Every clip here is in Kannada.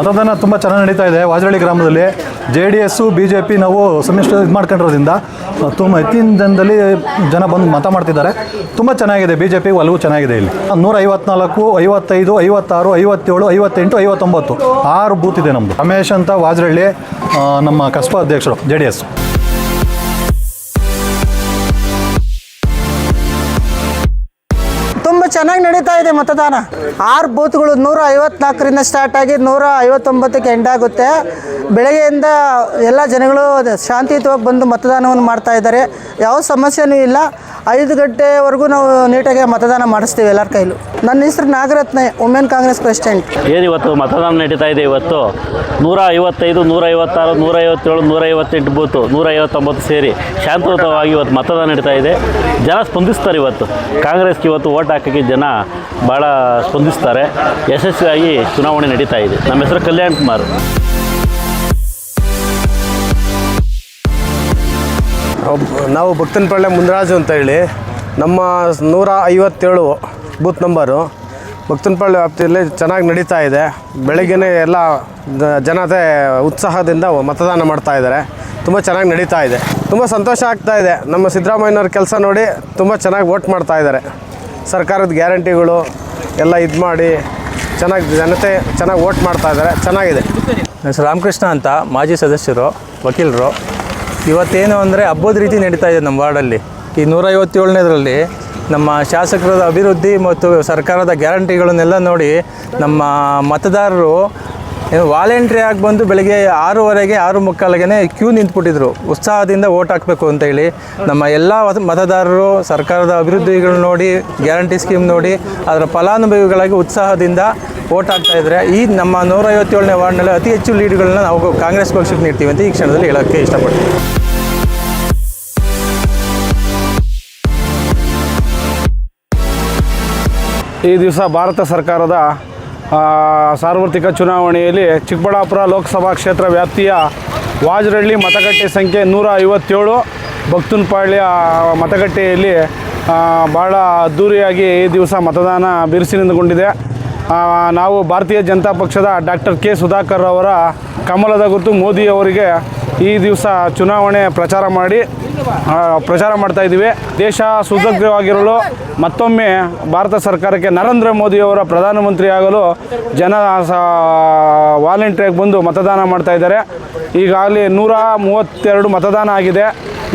ಮತದಾನ ತುಂಬ ಚೆನ್ನಾಗಿ ನಡೀತಾ ಇದೆ ವಾಜರಳ್ಳಿ ಗ್ರಾಮದಲ್ಲಿ. JDS BJP ನಾವು ಸಮ್ಮಿಶ್ರ ಇದು ಮಾಡ್ಕೊಂಡಿರೋದ್ರಿಂದ ತುಂಬ ಹೆಚ್ಚಿನ ಜನದಲ್ಲಿ ಜನ ಬಂದು ಮತ ಮಾಡ್ತಿದ್ದಾರೆ. ತುಂಬ ಚೆನ್ನಾಗಿದೆ. BJP ಒಲವು ಚೆನ್ನಾಗಿದೆ. ಇಲ್ಲಿ 154, 55, 56, 57, 58, 59 6 ಬೂತ್ ಇದೆ ನಮ್ಮದು. ರಮೇಶ್ ಅಂತ ವಾಜರಳ್ಳಿ ನಮ್ಮ ಕಸ್ಬಾ ಅಧ್ಯಕ್ಷರು JDS. ತುಂಬ ಚೆನ್ನಾಗಿ ನಡೀತಾ ಇದೆ ಮತದಾನ. 6 ಬೂತ್ಗಳು 154ರಿಂದ ಸ್ಟಾರ್ಟ್ ಆಗಿ 159ಕ್ಕೆ ಎಂಡ್ ಆಗುತ್ತೆ. ಬೆಳಗ್ಗೆಯಿಂದ ಎಲ್ಲ ಜನಗಳು ಶಾಂತಿಯುತವಾಗಿ ಬಂದು ಮತದಾನವನ್ನು ಮಾಡ್ತಾ ಇದ್ದಾರೆ. ಯಾವ ಸಮಸ್ಯೆನೂ ಇಲ್ಲ. 5 ಗಂಟೆವರೆಗೂ ನಾವು ನೀಟಾಗಿ ಮತದಾನ ಮಾಡಿಸ್ತೀವಿ ಎಲ್ಲರ ಕೈಲೂ. ನನ್ನ ಹೆಸರು ನಾಗರತ್ನ, ವುಮೆನ್ ಕಾಂಗ್ರೆಸ್ ಪ್ರೆಸಿಡೆಂಟ್. ಇವತ್ತು ಮತದಾನ ನಡೀತಾ ಇದೆ. ಇವತ್ತು 155, 156, 157, 158 ಬೂತು 159 ಸೇರಿ ಶಾಂತಿಯುತವಾಗಿ ಇವತ್ತು ಮತದಾನ ನಡೀತಾ ಇದೆ. ಜನ ಸ್ಪಂದಿಸ್ತಾರೆ. ಇವತ್ತು ಕಾಂಗ್ರೆಸ್ಗೆ ಇವತ್ತು ಓಟ್ ಹಾಕೋಕ್ಕೆ ಜನ ಭಾಳ ಸ್ಪಂದಿಸ್ತಾರೆ. ಯಶಸ್ವಿಯಾಗಿ ಚುನಾವಣೆ ನಡೀತಾ ಇದೆ. ನಮ್ಮ ಹೆಸರು ಕಲ್ಯಾಣ್ ಕುಮಾರ್. ನಾವು ಭಕ್ತನಪಳ್ಳಿ ಮುನ್ರಾಜು ಅಂತ ಹೇಳಿ, ನಮ್ಮ 157 ಬೂತ್ ನಂಬರು ಭಕ್ತನಪಳ್ಳಿ ವ್ಯಾಪ್ತಿಯಲ್ಲಿ ಚೆನ್ನಾಗಿ ನಡೀತಾ ಇದೆ. ಬೆಳಗ್ಗೆನೇ ಎಲ್ಲ ಜನತೆ ಉತ್ಸಾಹದಿಂದ ಮತದಾನ ಮಾಡ್ತಾ ಇದ್ದಾರೆ. ತುಂಬ ಚೆನ್ನಾಗಿ ನಡೀತಾ ಇದೆ. ತುಂಬ ಸಂತೋಷ ಆಗ್ತಾ ಇದೆ. ನಮ್ಮ ಸಿದ್ದರಾಮಯ್ಯನವ್ರ ಕೆಲಸ ನೋಡಿ ತುಂಬ ಚೆನ್ನಾಗಿ ವೋಟ್ ಮಾಡ್ತಾ ಇದ್ದಾರೆ. ಸರ್ಕಾರದ ಗ್ಯಾರಂಟಿಗಳು ಎಲ್ಲ ಇದು ಮಾಡಿ ಚೆನ್ನಾಗಿ ಜನತೆ ಚೆನ್ನಾಗಿ ವೋಟ್ ಮಾಡ್ತಾ ಇದ್ದಾರೆ. ಚೆನ್ನಾಗಿದೆ. ರಾಮಕೃಷ್ಣ ಅಂತ ಮಾಜಿ ಸದಸ್ಯರು, ವಕೀಲರು. ಇವತ್ತೇನು ಅಂದರೆ ಹಬ್ಬದ ರೀತಿ ನಡೀತಾ ಇದೆ ನಮ್ಮ ವಾರ್ಡಲ್ಲಿ. ಈ 157ನೇದರಲ್ಲಿ ನಮ್ಮ ಶಾಸಕರ ಅಭಿವೃದ್ಧಿ ಮತ್ತು ಸರ್ಕಾರದ ಗ್ಯಾರಂಟಿಗಳನ್ನೆಲ್ಲ ನೋಡಿ ನಮ್ಮ ಮತದಾರರು ವಾಲಂಟ್ರಿ ಆಗಿ ಬಂದು ಬೆಳಗ್ಗೆ 6:15, 6:45ಗೆ ಕ್ಯೂ ನಿಂತ್ಬಿಟ್ಟಿದ್ರು ಉತ್ಸಾಹದಿಂದ ವೋಟ್ ಹಾಕಬೇಕು ಅಂತೇಳಿ. ನಮ್ಮ ಎಲ್ಲ ಮತದಾರರು ಸರ್ಕಾರದ ಅಭಿವೃದ್ಧಿಗಳು ನೋಡಿ, ಗ್ಯಾರಂಟಿ ಸ್ಕೀಮ್ ನೋಡಿ ಅದರ ಫಲಾನುಭವಿಗಳಾಗಿ ಉತ್ಸಾಹದಿಂದ ವೋಟ್ ಹಾಕ್ತಾಯಿದ್ದಾರೆ. ಈ ನಮ್ಮ 157ನೇ ವಾರ್ಡ್ನಲ್ಲಿ ಅತಿ ಹೆಚ್ಚು ಲೀಡ್ಗಳನ್ನ ನಾವು ಕಾಂಗ್ರೆಸ್ ಪಕ್ಷಕ್ಕೆ ನೀಡ್ತೀವಿ ಅಂತ ಈ ಕ್ಷಣದಲ್ಲಿ ಹೇಳೋಕ್ಕೆ ಇಷ್ಟಪಡ್ತೀವಿ. ಈ ದಿವಸ ಭಾರತ ಸರ್ಕಾರದ ಸಾರ್ವತ್ರಿಕ ಚುನಾವಣೆಯಲ್ಲಿ ಚಿಕ್ಕಬಳ್ಳಾಪುರ ಲೋಕಸಭಾ ಕ್ಷೇತ್ರ ವ್ಯಾಪ್ತಿಯ ವಾಜರಳ್ಳಿ ಮತಗಟ್ಟೆ ಸಂಖ್ಯೆ 157 ಭಕ್ತನಪಳ್ಳಿಯ ಮತಗಟ್ಟೆಯಲ್ಲಿ ಭಾಳ ಅದ್ಧೂರಿಯಾಗಿ ಈ ದಿವಸ ಮತದಾನ ಬಿರುಸಿನಿಂದಗೊಂಡಿದೆ. ನಾವು ಭಾರತೀಯ ಜನತಾ ಪಕ್ಷದ ಡಾಕ್ಟರ್ ಕೆ ಸುಧಾಕರ್ ಅವರ ಕಮಲದ ಗುರುತು ಮೋದಿಯವರಿಗೆ ಈ ದಿವಸ ಚುನಾವಣೆ ಪ್ರಚಾರ ಮಾಡ್ತಾ ಇದ್ದೀವಿ. ದೇಶ ಸುಭದ್ರವಾಗಿರಲು ಮತ್ತೊಮ್ಮೆ ಭಾರತ ಸರ್ಕಾರಕ್ಕೆ ನರೇಂದ್ರ ಮೋದಿಯವರ ಪ್ರಧಾನಮಂತ್ರಿಯಾಗಲು ಜನ ವಾಲಂಟ್ರಿಯಾಗಿ ಬಂದು ಮತದಾನ ಮಾಡ್ತಾ ಇದ್ದಾರೆ. ಈಗಾಗಲೇ 132 ಮತದಾನ ಆಗಿದೆ.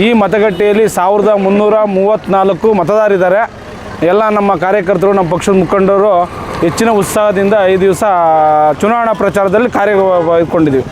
ಈ ಮತಗಟ್ಟೆಯಲ್ಲಿ 1334 ಮತದಾರರಿದ್ದಾರೆ. ಎಲ್ಲ ನಮ್ಮ ಕಾರ್ಯಕರ್ತರು, ನಮ್ಮ ಪಕ್ಷದ ಮುಖಂಡರು ಹೆಚ್ಚಿನ ಉತ್ಸಾಹದಿಂದ ಈ ದಿವಸ ಚುನಾವಣಾ ಪ್ರಚಾರದಲ್ಲಿ ಕಾರ್ಯಗೊಂಡಿದ್ದೀವಿ.